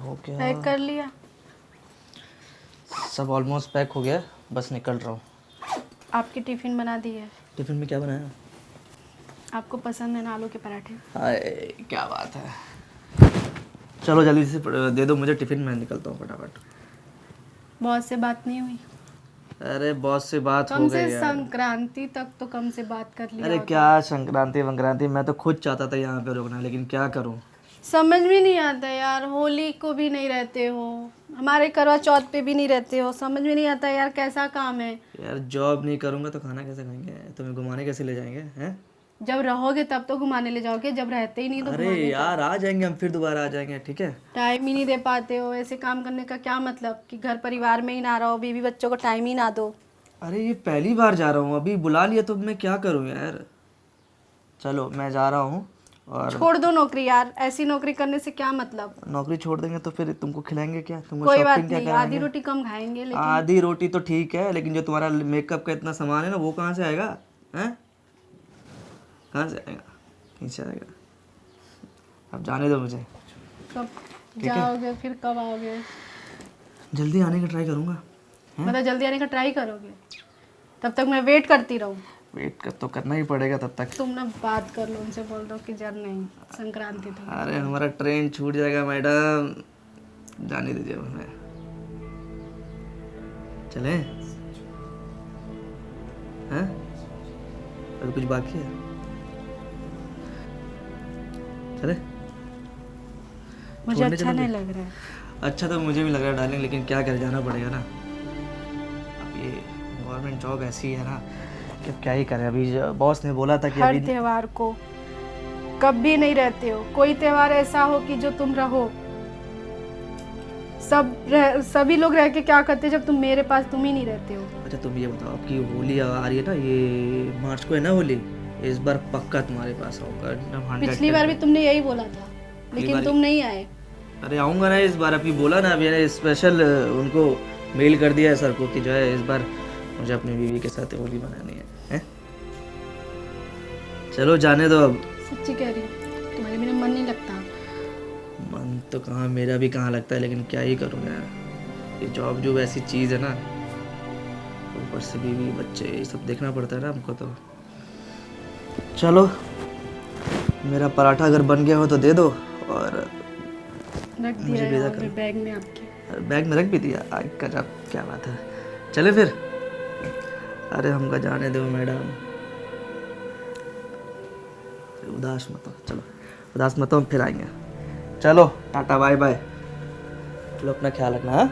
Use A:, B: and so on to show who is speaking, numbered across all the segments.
A: हो गया।
B: पैक कर लिया?
A: सब ऑलमोस्ट पैक हो गया, बस निकल रहा हूँ।
B: आपकी टिफ़िन बना दी है।
A: टिफिन में क्या बनाया?
B: आपको पसंद है ना आलू के पराठे?
A: हाय क्या बात है। चलो जल्दी से दे दो मुझे टिफिन, मैं निकलता हूँ फटाफट।
B: बॉस से बात नहीं हुई?
A: अरे बॉस से बात
B: कम
A: हो
B: से
A: गई यार।
B: संक्रांति तक तो कम से बात कर लिया
A: अरे
B: होता।
A: क्या संक्रांति वंक्रांति, मैं तो खुद चाहता था यहाँ पे रुकना, लेकिन क्या करूँ।
B: समझ में नहीं आता यार, होली को भी नहीं रहते हो, हमारे करवा चौथ पे भी नहीं रहते हो, समझ में नहीं आता यार कैसा काम है।
A: यार जॉब नहीं करूँगा तो खाना कैसे खाएंगे, तुम्हें घुमाने कैसे ले जाएंगे हैं?
B: जब रहोगे तब तो घुमाने ले जाओगे, जब रहते ही नहीं तो
A: अरे
B: घुमाने का
A: यार आ जाएंगे हम, फिर दोबारा आ जाएंगे, ठीक है।
B: टाइम ही नहीं दे पाते हो। ऐसे काम करने का क्या मतलब कि घर परिवार में ही ना रहो, बीवी बच्चों को टाइम ही ना दो।
A: अरे ये पहली बार जा रहा हूँ, अभी बुला लिया तो मैं क्या करूँ यार। चलो मैं जा रहा हूँ। और
B: छोड़ दो नौकरी यार, ऐसी नौकरी करने से क्या मतलब।
A: नौकरी छोड़ देंगे तो फिर तुमको खिलाएंगे क्या, तुमको
B: कोई बात
A: शॉपिंग क्या
B: नहीं, आधी
A: कराएंगे?
B: रोटी कम खाएंगे लेकिन।
A: आधी रोटी तो ठीक है, लेकिन जो तुम्हारा मेकअप का इतना सामान है ना, वो कहाँ से आएगा हैं? कहाँ से आएगा? कहीं से आएगा। अब जाने दो मुझे।
B: कब
A: ठीक है।
B: जाओगे फिर कब आओगे?
A: जल्दी आने का ट्राई करूँगा।
B: मतलब जल्दी आने का ट्राई करोगे? तब तक मैं वेट करती रहूँ?
A: वेट कर तो करना ही पड़ेगा तब तक।
B: तुम ना बात कर लो उनसे, बोल दो कि जब नहीं संक्रांति तो।
A: अरे हमारा ट्रेन छूट जाएगा मैडम, जाने दीजिए हमें। चले हैं? अभी कुछ बाकी है? चले?
B: मुझे
A: छोड़ने
B: अच्छा
A: चलोगे?
B: नहीं लग रहा है।
A: अच्छा तो मुझे भी लग रहा है डार्लिंग, लेकिन क्या कर, जाना पड़ेगा ना। अब ये गवर्नमेंट जॉब ऐसी है ना कि अब क्या ही करें। अभी बॉस ने बोला था कि
B: हर
A: अभी
B: त्योहार को कभी नहीं रहते हो। कोई त्योहार ऐसा हो कि जो तुम रहो। सभी लोग रह के क्या करते जब तुम मेरे पास तुम ही नहीं रहते हो।
A: अच्छा तुम ये बताओ, आपकी होली आ रही है ना, ये मार्च को है ना होली, इस बार पक्का तुम्हारे पास आऊंगा एकदम 100।
B: पिछली बार भी तुमने यही बोला था, लेकिन तुम नहीं आए।
A: अरे आऊँगा ना इस बार, अभी बोला ना, अभी मैंने स्पेशल उनको मेल कर दिया है सर को कि जो है इस बार मुझे अपनी बीवी के साथ होली मनानी है? चलो जाने दो अब।
B: सच्ची कह रही हूँ, तुम्हारे बिना मन नहीं लगता।
A: मन तो कहाँ, मेरा भी कहाँ लगता है, लेकिन क्या ही करूँ यार। ये जॉब जो ऐसी चीज़ है ना, ऊपर से बीवी बच्चे ये सब देखना पड़ता है ना हमको तो। चलो मेरा पराठा अगर बन गया हो तो दे दो, और
B: रख
A: मुझे
B: दिया
A: भेजा
B: है
A: करो।
B: और बैग में आपके।
A: बैग में रख भी दिया? गजब, क्या बात है। चले फिर? अरे हमका जाने दो मैडम, उदास मत हो। चलो उदास मत हो, हम फिर आएंगे। चलो टाटा बाय बाय। चलो अपना ख्याल रखना। हाँ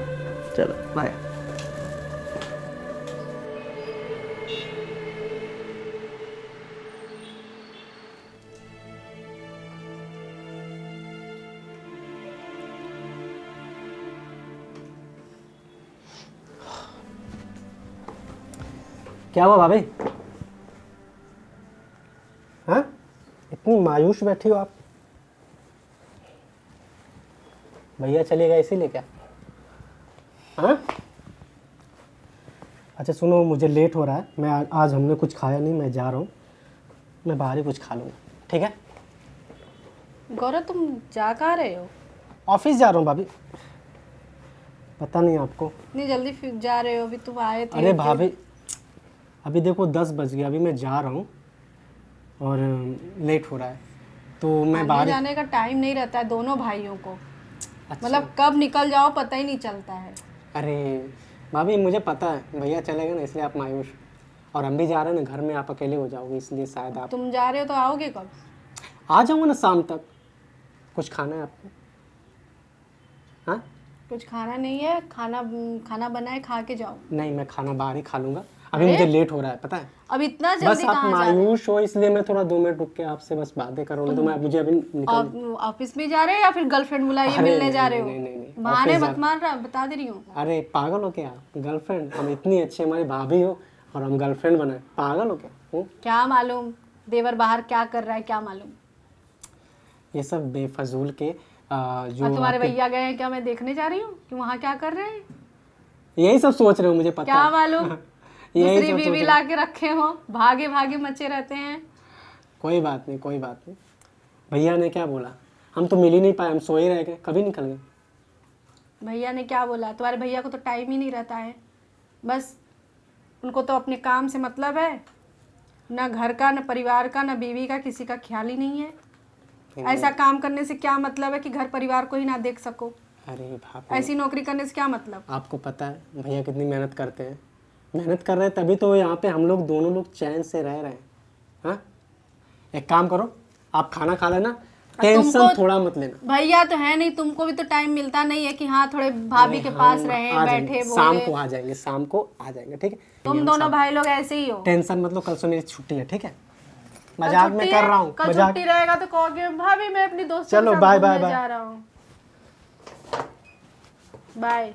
A: चलो बाय।
C: क्या हुआ भाभी? हाँ, इतनी मायूस बैठी हो आप? भैया चले गए इसीलिए क्या? हाँ, अच्छा सुनो, मुझे लेट हो रहा है, मैं आज हमने कुछ खाया नहीं, मैं जा रहा हूँ, मैं बाहर ही कुछ खा लूँगा, ठीक है?
B: गौरव तुम जा कहाँ रहे हो?
C: ऑफिस जा रहा हूँ भाभी। पता नहीं आपको?
B: इतनी जल्दी फिर जा रहे हो? अभी तुम आए थे।
C: अरे भाभी, अभी देखो 10 बज गया, अभी मैं जा रहा हूँ और लेट हो रहा है, तो मैं
B: आने
C: बाहर।
B: जाने का टाइम नहीं रहता है दोनों भाइयों को।
C: अच्छा।
B: मतलब कब निकल जाओ पता ही नहीं चलता है।
C: अरे भाभी, मुझे पता है भैया चले गए ना, इसलिए आप मायूस, और हम भी जा रहे हैं ना, घर में आप अकेले हो जाओगे, इसलिए शायद आप।
B: तुम जा रहे हो तो आओगे कब?
C: आ जाऊँगा ना शाम तक। कुछ खाना है आपको? हाँ?
B: कुछ खाना नहीं है? खाना बनाए खा के जाओ।
C: नहीं, मैं खाना बाहर ही खा लूँगा, अभी मुझे लेट हो रहा है, पता है।
B: अब इतना
C: बस
B: जल्दी
C: आप
B: कहाँ जा रहे हो?
C: मायूस हो, इसलिए मैं थोड़ा 2 मिनट रुक के आपसे बस बातें करूँगा, तो मैं मुझे अभी निकल।
B: ऑफिस में जा रहे हो या फिर गर्लफ्रेंड बुलाइए
C: अरे
B: मिलने जा रहे हो?
C: नहीं,
B: बहाने
C: ऑफिस
B: मत मार रहा, बता दे रही हूँ।
C: अरे पागल हो क्या? गर्लफ्रेंड? हम इतनी अच्छी हमारी भाभी हो और हम गर्लफ्रेंड बनाए, पागल हो क्या?
B: क्या मालूम देवर बाहर क्या कर रहा है, क्या मालूम।
C: ये सब बेफजूल के जो
B: और तुम्हारे
C: आपके-
B: भैया गए हैं क्या? मैं देखने जा रही हूँ कि वहाँ क्या कर रहे हैं।
C: यही सब सोच रहे हो, मुझे पता
B: क्या
C: है।
B: मालूम
C: यही
B: दूसरी
C: सब
B: बीवी ला के रखे हो, भागे भागे मचे रहते हैं।
C: कोई बात नहीं, कोई बात नहीं। भैया ने क्या बोला? हम तो मिल ही नहीं पाए, हम सोए रह गए, कभी निकल गए।
B: भैया ने क्या बोला? तुम्हारे भैया को तो टाइम ही नहीं रहता है, बस उनको तो अपने काम से मतलब है, ना घर का, ना परिवार का, ना बीवी का, किसी का ख्याल ही नहीं है। ऐसा काम करने से क्या मतलब है कि घर परिवार को ही ना देख सको?
C: अरे भाभी,
B: ऐसी नौकरी करने से क्या मतलब?
C: आपको पता है भैया कितनी मेहनत करते हैं, मेहनत कर रहे हैं तभी तो यहाँ पे हम लोग दोनों लोग चैन से रह रहे हैं। हाँ, एक काम करो, आप खाना खा लेना, टेंशन थोड़ा मत लेना।
B: भैया तो है नहीं, तुमको भी तो टाइम मिलता नहीं है कि हाँ थोड़े भाभी के पास रहे, बैठे
C: शाम
B: बोले।
C: को आ जाएंगे, शाम को आ जाएंगे, ठीक है?
B: तुम दोनों भाई लोग ऐसे ही हो।
C: टेंशन मतलब, कल से मेरी छुट्टी है, ठीक है? मजाक में कर रहा हूँ,
B: कल
C: मजाक।
B: छुट्टी रहेगा तो कहोगे भाभी मैं अपनी दोस्तों
C: चलो,
B: के साथ
C: बाय,
B: घूमने
C: बाय, बाय।
B: जा रहा हूँ। बाय।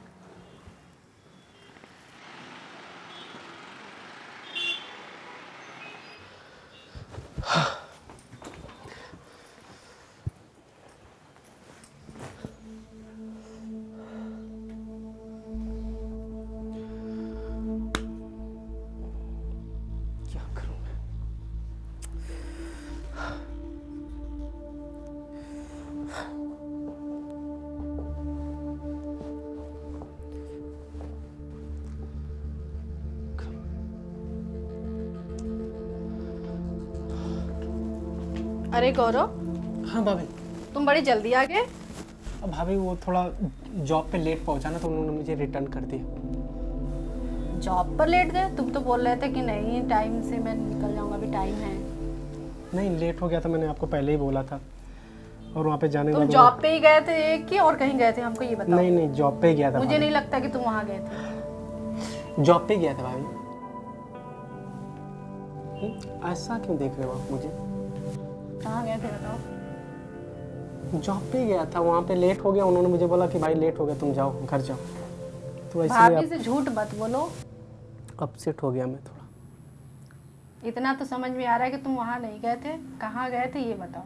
C: क्या करूँ मैं?
B: अरे गौरव,
C: हाँ भाभी।
B: तुम बड़ी जल्दी आ गए।
C: अब भाभी वो थोड़ा जॉब पे लेट पहुंचा ना, तो उन्होंने मुझे रिटर्न कर दिया।
B: जॉब पर लेट गए? तुम तो बोल रहे थे कि नहीं टाइम से मैं निकल जाऊंगा, अभी टाइम है।
C: नहीं, लेट हो गया था, मैंने आपको पहले ही बोला था। और वहाँ पे जाने के
B: तुम
C: बाद
B: जॉब पे ही गए थे कि और कहीं गए थे, हमको ये बताओ।
C: नहीं नहीं, जॉब पे ही गया था।
B: मुझे नहीं लगता कि तुम वहाँ गए थे।
C: जॉब पे गया था भाभी। ऐसा क्यों देख रहे हो आप मुझे?
B: कहाँ गए थे बताओ।
C: जॉब पे गया था, वहाँ पे लेट हो गया, उन्होंने मुझे बोला कि भाई लेट हो गया, तुम जाओ घर जाओ, तो
B: भाभी
C: इसलिए
B: से झूठ मत बोलो।
C: अपसेट हो गया मैं थोड़ा।
B: इतना तो समझ में आ रहा है कि तुम वहाँ नहीं गए थे, कहाँ गए थे ये बताओ।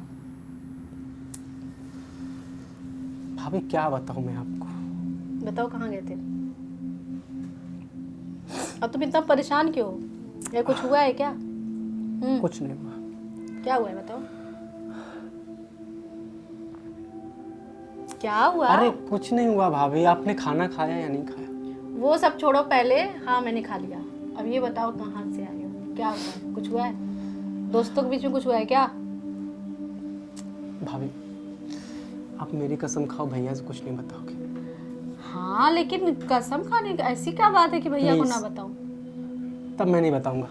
C: भाभी क्या बताऊँ मैं आपको?
B: बताओ कहाँ गए थे। अब तुम इतना परेशान क्यों हो? या कुछ हुआ है क्या?
C: कुछ नहीं हुआ।
B: क्या हुआ है बताओ। क्या हुआ?
C: अरे कुछ नहीं हुआ भाभी, आपने खाना खाया या नहीं खाया?
B: वो सब छोड़ो पहले। हाँ मैंने खा लिया। अब ये बताओ कहाँ से आए हो, क्या हुआ है? कुछ हुआ है? दोस्तों के बीच में कुछ हुआ है क्या?
C: भाभी आप मेरी कसम खाओ, भैया से कुछ नहीं बताओगे?
B: हाँ लेकिन कसम खाने की ऐसी क्या बात है कि भैया को ना
C: Please.
B: बताऊं?
C: तब मैं नहीं बताऊंगा।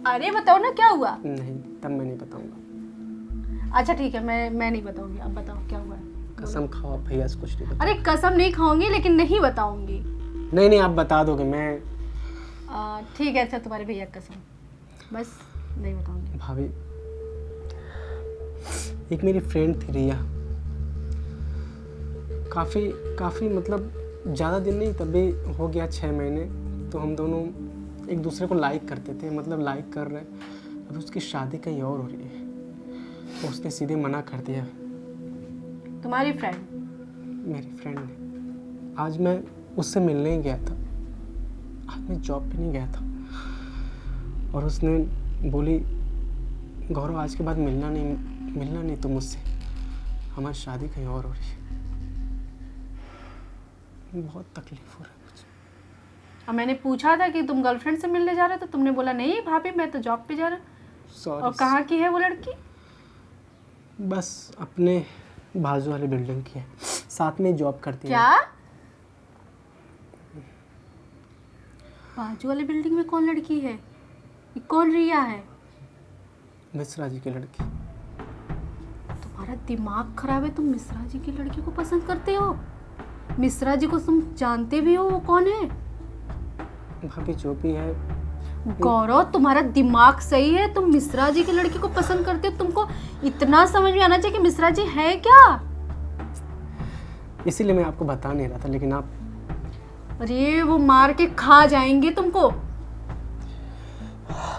B: अरे बताओ ना क्या हुआ।
C: नहीं, तब मैं नहीं बताऊंगा।
B: अच्छा ठीक है, मैं नहीं बताऊंगी। अब बताओ क्या हुआ है।
C: कसम खाओ, आप भैया से कुछ नहीं बताओ।
B: अरे कसम नहीं खाऊंगी लेकिन नहीं बताऊंगी।
C: नहीं नहीं, आप बता दोगे, मैं।
B: ठीक है, अच्छा तुम्हारे भैया की कसम, बस नहीं बताऊंगी।
C: भाभी एक मेरी फ्रेंड थी रिया, काफ़ी मतलब ज़्यादा दिन नहीं, तब भी हो गया 6 महीने। तो हम दोनों एक दूसरे को लाइक करते थे, मतलब लाइक कर रहे। अब उसकी शादी कहीं और हो रही है, तो उसने सीधे मना कर दिया।
B: तुम्हारी फ्रेंड?
C: मेरी फ्रेंड ने। आज मैं उससे मिलने ही गया था, आज मैं जॉब पे नहीं गया था, और उसने बोली गौरव आज के बाद मिलना नहीं तुम मुझसे, हमारी शादी कहीं और हो रही है। बहुत तकलीफ हो रहा है मुझे।
B: अब मैंने पूछा था कि तुम गर्लफ्रेंड से मिलने जा रहे हो, तो तुमने बोला नहीं भाभी मैं तो जॉब पे जा रहा हूँ।
C: सॉरी।
B: और कहाँ की है वो लड़की?
C: बस अपने बाजू वाली बिल्डिंग की है, साथ में जॉब करती है।
B: क्या बाजू वाली बिल्डिंग में कौन लड़की है? ये कौन रिया है?
C: मिश्रा जी की लड़की।
B: तुम्हारा दिमाग खराब है, तुम मिश्रा जी की लड़की को पसंद करते हो? मिश्रा जी को तुम जानते भी हो वो कौन है?
C: भाभी जो भी है।
B: गौरव तुम्हारा दिमाग सही है, तुम मिश्रा जी की लड़की को पसंद करते हो। तुमको इतना समझ में आना चाहिए कि मिश्रा जी है क्या।
C: इसीलिए मैं आपको बता नहीं रहा था, लेकिन आप।
B: अरे वो मार के खा जाएंगे तुमको। और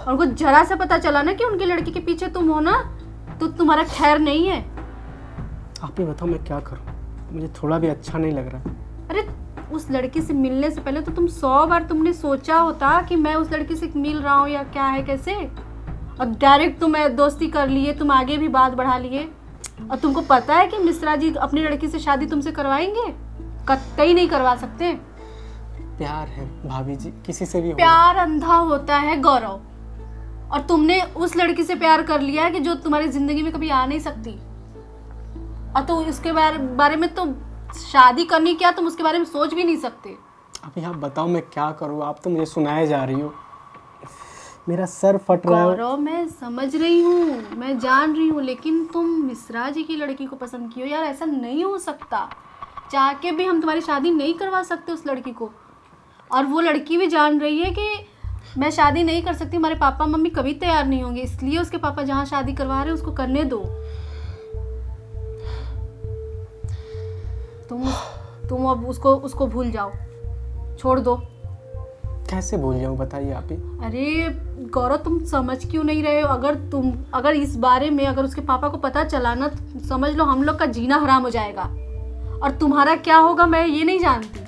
B: उनको जरा सा पता चला ना कि उनकी लड़की के पीछे तुम हो ना, तो तुम्हारा खैर नहीं है।
C: आप ही बताओ मैं क्या करूं, मुझे थोड़ा भी अच्छा नहीं लग रहा।
B: अरे उस लड़की से मिलने से पहले तो तुम 100 बार तुमने सोचा होता कि मैं उस लड़की से मिल रहा हूँ या क्या है कैसे। और डायरेक्ट तुम दोस्ती कर लिए, तुम आगे भी बात बढ़ा लिए। और तुमको पता है कि मिश्रा जी अपनी लड़की से शादी तुमसे करवाएंगे। कतई नहीं करवा सकते।
C: प्यार है भाभी जी, किसी से भी होगा।
B: प्यार अंधा होता है गौरव, और तुमने उस लड़की से प्यार कर लिया है कि जो तुम्हारी जिंदगी में कभी आ नहीं सकती, और तो इसके बारे में तो शादी करनी क्या, तुम उसके बारे में सोच भी नहीं सकते।
C: अभी आप बताओ मैं क्या करूँ, आप तो मुझे सुनाए जा रही हो, मेरा सर फट रहा है।
B: गौरव मैं समझ रही हूँ, मैं जान रही हूँ, लेकिन तुम मिश्रा जी की लड़की को पसंद की हो यार, ऐसा नहीं हो सकता। चाह के भी हम तुम्हारी शादी नहीं करवा सकते उस लड़की को, और वो लड़की भी जान रही है कि मैं शादी नहीं कर सकती, हमारे पापा मम्मी कभी तैयार नहीं होंगे, इसलिए उसके पापा जहाँ शादी करवा रहे हैं उसको करने दो। तुम अब उसको भूल जाओ, छोड़ दो।
C: कैसे भूल जाऊँ बताइए आप ही।
B: अरे गौरव तुम समझ क्यों नहीं रहे हो? अगर इस बारे में अगर उसके पापा को पता चला ना, तो समझ लो हम लोग का जीना हराम हो जाएगा, और तुम्हारा क्या होगा मैं ये नहीं जानती।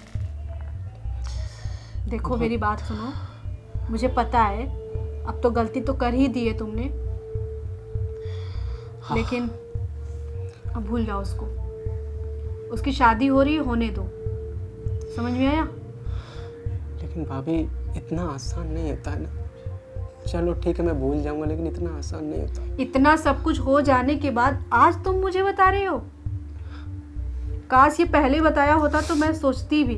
B: देखो मेरी बात सुनो, मुझे पता है अब तो गलती तो कर ही दी है तुमने, लेकिन अब भूल जाओ उसको, उसकी शादी हो रही है, होने दो। समझ में आया?
C: लेकिन भाभी इतना आसान नहीं होता है ना। चलो ठीक है मैं भूल जाऊंगा, लेकिन इतना आसान नहीं होता।
B: इतना सब कुछ हो जाने के बाद आज तुम मुझे बता रहे हो? काश ये पहले बताया होता तो मैं सोचती भी।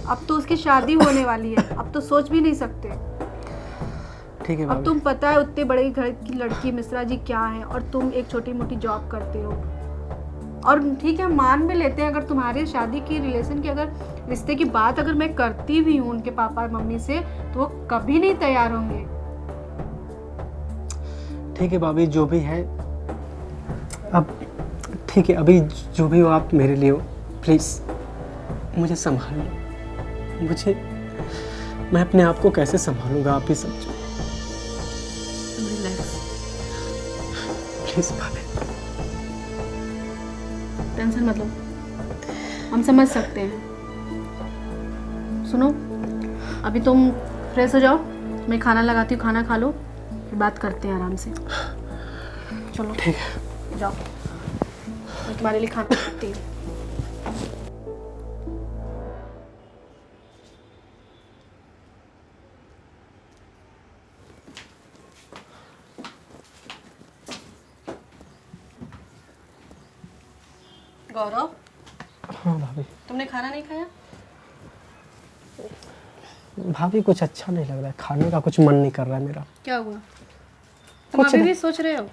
B: अब तो उसकी शादी होने वाली है, अब तो सोच भी नहीं सकते।
C: ठीक है
B: अब तुम पता है उतने बड़े घर की लड़की मिश्रा जी क्या है, और तुम एक छोटी मोटी जॉब करते हो, और ठीक है मान भी लेते हैं अगर तुम्हारे शादी की रिलेशन की अगर रिश्ते की बात अगर मैं करती भी हूँ उनके पापा मम्मी से, तो वो कभी नहीं तैयार होंगे।
C: ठीक है भाभी जो भी है, अब ठीक है अभी जो भी हो आप मेरे लिए हो, प्लीज़ मुझे संभाल लो। मैं अपने आप को कैसे संभालूंगा आप ही समझो। प्लीज भाभी
B: टेंशन मत लो, हम समझ सकते हैं। सुनो अभी तुम फ्रेश हो जाओ, मैं खाना लगाती हूँ, खाना खा लो, फिर बात करते हैं आराम से। चलो
C: ठीक है
B: जाओ, मैं तुम्हारे लिए खाना बनाती हूँ। गौरव
C: हाँ भाभी।
B: तुमने खाना नहीं खाया?
C: भाभी कुछ अच्छा नहीं लग रहा है, खाने का कुछ मन नहीं कर रहा है मेरा।
B: क्या हुआ? तुम
C: कुछ
B: अभी
C: नहीं।
B: भी सोच रहे हो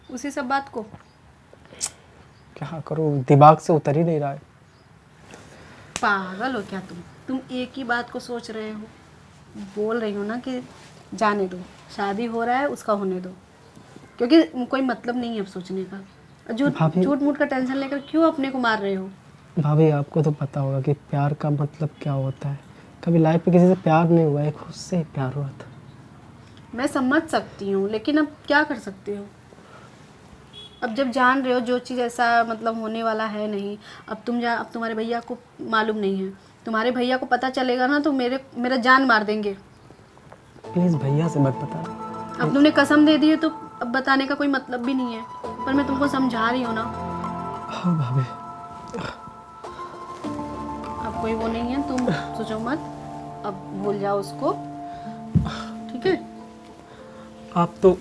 B: उसी सब बात को?
C: क्या करूँ, दिमाग से उतर ही नहीं रहा है।
B: पागल हो क्या तुम एक ही बात को सोच रहे हो। बोल रही हो ना कि जाने दो, शादी हो रहा है उसका होने दो, क्योंकि कोई मतलब नहीं है अब सोचने का। झूठ मूठ का टेंशन लेकर क्यों अपने को मार रहे हो?
C: भाभी आपको तो पता होगा कि प्यार का मतलब क्या होता है। कभी लाइफ में किसी से प्यार नहीं हुआ है, खुद से ही प्यार हुआ था।
B: मैं समझ सकती हूँ, लेकिन अब क्या कर सकते हो? अब जब जान रहे हो जो चीज़ ऐसा मतलब होने वाला है नहीं, अब तुम्हारे भैया को मालूम नहीं है, तुम्हारे भैया को पता चलेगा ना तो मेरा जान मार देंगे।
C: प्लीज़ भैया से मत बता।
B: अब तुमने कसम दे दी है तो अब बताने का कोई मतलब भी नहीं है, पर मैं तुमको समझा रही हूँ ना।
C: हाँ भाभी।
B: अब कोई वो नहीं है, तुम सोचो मत, अब भूल जाओ उसको, ठीक है?
C: आप तो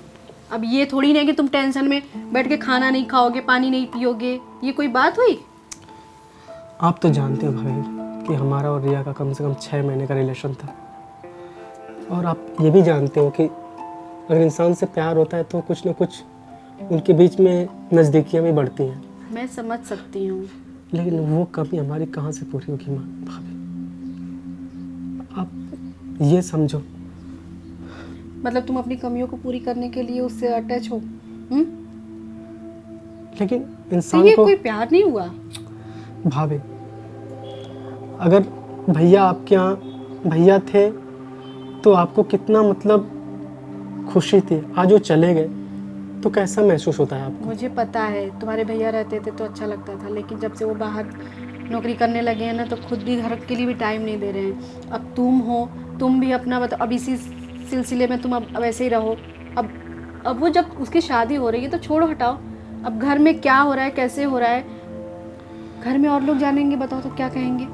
B: अब ये थोड़ी नहीं कि तुम टेंशन में बैठ के खाना नहीं खाओगे, पानी नहीं पियोगे, ये कोई बात हुई?
C: आप तो जानते हो भाभी कि हमारा और रिया का कम से कम 6 महीने का रिलेशन था, और आप ये भी जानते हो कि अगर इंसान से प्यार होता है तो कुछ ना कुछ उनके बीच में नज़दीकियाँ भी बढ़ती हैं।
B: मैं समझ सकती हूँ,
C: लेकिन वो कमी हमारी कहाँ से पूरी होगी माँ भाभी, आप ये समझो।
B: मतलब तुम अपनी कमियों को पूरी करने के लिए उससे अटैच हो?
C: लेकिन
B: तो
C: इंसान
B: ये
C: को
B: कोई प्यार नहीं हुआ।
C: भाभी, अगर भैया आपके यहाँ भैया थे तो आपको कितना मतलब खुशी थी, आज वो चले गए तो कैसा महसूस होता है आपको?
B: मुझे पता है तुम्हारे भैया रहते थे तो अच्छा लगता था, लेकिन जब से वो बाहर नौकरी करने लगे हैं ना तो खुद भी घर के लिए भी टाइम नहीं दे रहे हैं। अब तुम हो, तुम भी अपना बताओ, अब इसी सिलसिले में तुम अब ऐसे ही रहो। अब वो जब उसकी शादी हो रही है तो छोड़ो, हटाओ। अब घर में क्या हो रहा है, कैसे हो रहा है, घर में और लोग जानेंगे, बताओ तो क्या कहेंगे?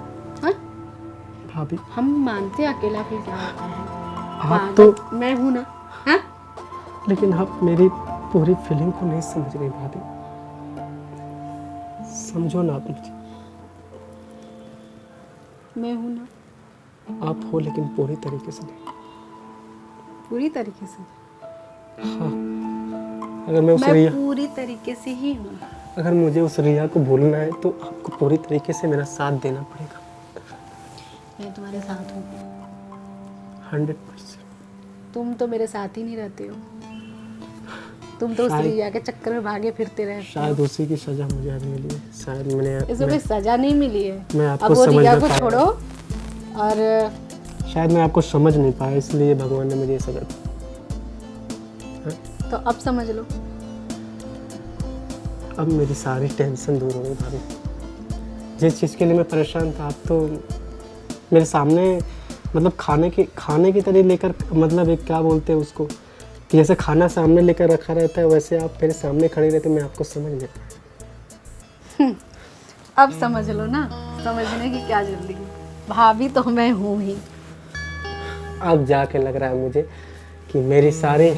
B: हाँ,
C: भाभी
B: हम मानते हैं अकेला फिर क्या होता है।
C: आप तो,
B: पागल मैं हूँ ना। हाँ,
C: लेकिन आप मेरी पूरी फीलिंग को नहीं समझ रही भाभी। समझो ना आप मुझे।
B: मैं हूँ ना,
C: आप हो लेकिन पूरी तरीके से नहीं।
B: पूरी तरीके से।
C: हाँ, अगर मैं उस
B: मैं
C: रिया,
B: पूरी तरीके से ही हूँ।
C: अगर मुझे उस रिया को भूलना है तो आपको पूरी तरीके से मेरा साथ देना पड़ेगा।
B: मैं तुम्हारे साथ हूँ।
C: 100%।
B: तुम तो मेरे साथ ही नहीं रहते हो। तुम तो उस
C: शायद-
B: रिया के चक्कर में भागे फिरते रहते हो।
C: शायद उसी की सजा मुझे अभी मिली है। शायद
B: इसको कोई सजा नहीं मिली है।
C: मैं आपको
B: अब वो
C: समझ
B: रिया
C: ना
B: को
C: पाया।
B: छोड़ो और
C: शायद मैं आपको समझ नहीं पाया, इसलिए भगवान ने मुझे ये सजा दी।
B: तो अब समझ लो।
C: अब मेरी सारी टेंशन दूर हो गई भाभी। जिस चीज़ के लिए मैं परेशान था, आप तो मेरे सामने मतलब खाने की तरह लेकर, मतलब एक क्या बोलते हैं उसको, कि जैसे खाना सामने लेकर रखा रहता है वैसे आप मेरे सामने खड़े रहते, मैं आपको समझ नहीं पाया।
B: अब समझ लो ना, समझने की क्या जल्दी है। भाभी तो मैं हूँ ही।
C: अब जाके लग रहा है मुझे कि मेरी सारी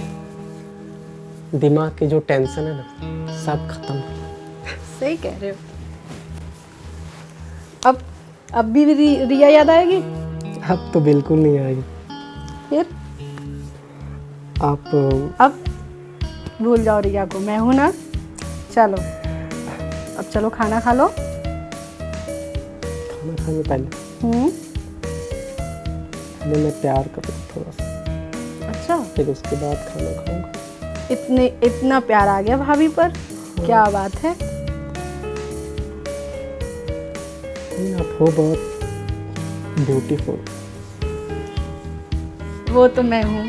C: दिमाग की जो टेंशन है ना, सब खत्म हो गई।
B: सही कह रहे हो। अब भी रिया याद आएगी?
C: अब तो बिल्कुल नहीं आएगी।
B: फिर
C: आप
B: अब भूल जाओ रिया को, मैं हूं ना। चलो अब चलो खाना खा लो।
C: खाना खाने पहले मैं प्यार करूँ थोड़ा सा,
B: अच्छा,
C: फिर उसके बाद खाना खाऊंगा।
B: इतना प्यार आ गया भाभी पर? क्या बात है।
C: आप हो बहुत ब्यूटीफुल।
B: वो तो मैं हूँ।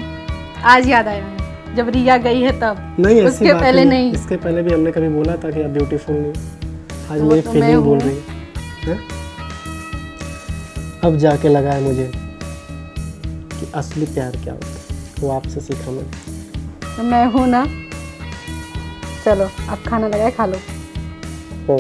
B: आज याद आया है जब रिया गई है तब।
C: नहीं, ऐसी
B: उसके
C: बात
B: पहले नहीं।
C: इसके पहले भी हमने कभी बोला था कि आप ब्यूटीफुल नहीं। आज
B: वो
C: मेरी
B: तो मैं
C: फीलिंग बोल
B: हूँ।
C: रही है। अब जाके लगा है मुझे कि असली प्यार क्या होता है, वो आपसे सीखा मैंने।
B: तो मैं हूँ ना। चलो अब खाना लगाए, खा लो।
C: ओ